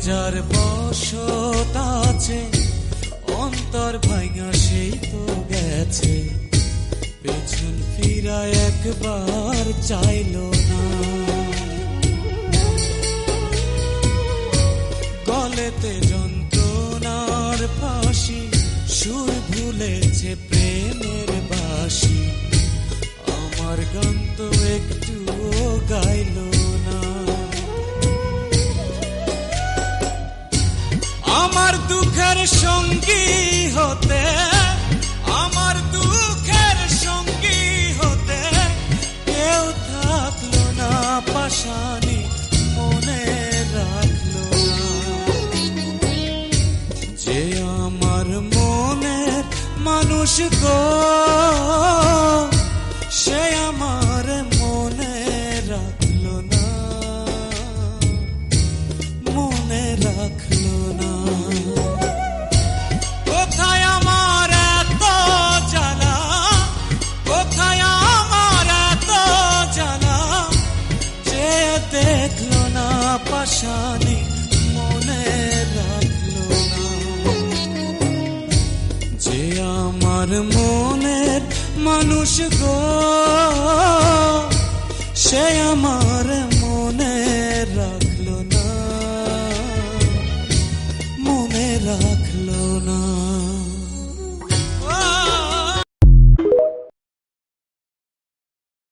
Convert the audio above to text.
যার বসত আছে, অন্তর ভাঙা সেই তো গেছে, পেছন ফিরা একবার চাইলো না। গলেতে যন্ত্রণার ফাঁসি, সুর ভুলেছে প্রেমের বাঁশি, আমার গান তো একটুও গাইলো না। আমার দুঃখের সঙ্গী হতে, আমার দুঃখের সঙ্গী হতে কেউ থাকলো না, পাশানি মনে রাখলো না। যে আমার মনের মানুষ গো, সে আমার মনে রাখলো না, মনে রাখলো না। কোথায় আমার এত জ্বালা, কোথায় আমার এত জ্বালা, যে দেখলো না, পাশানি মনে রাখলো না। যে আমার মনের মানুষ গো, সে আমার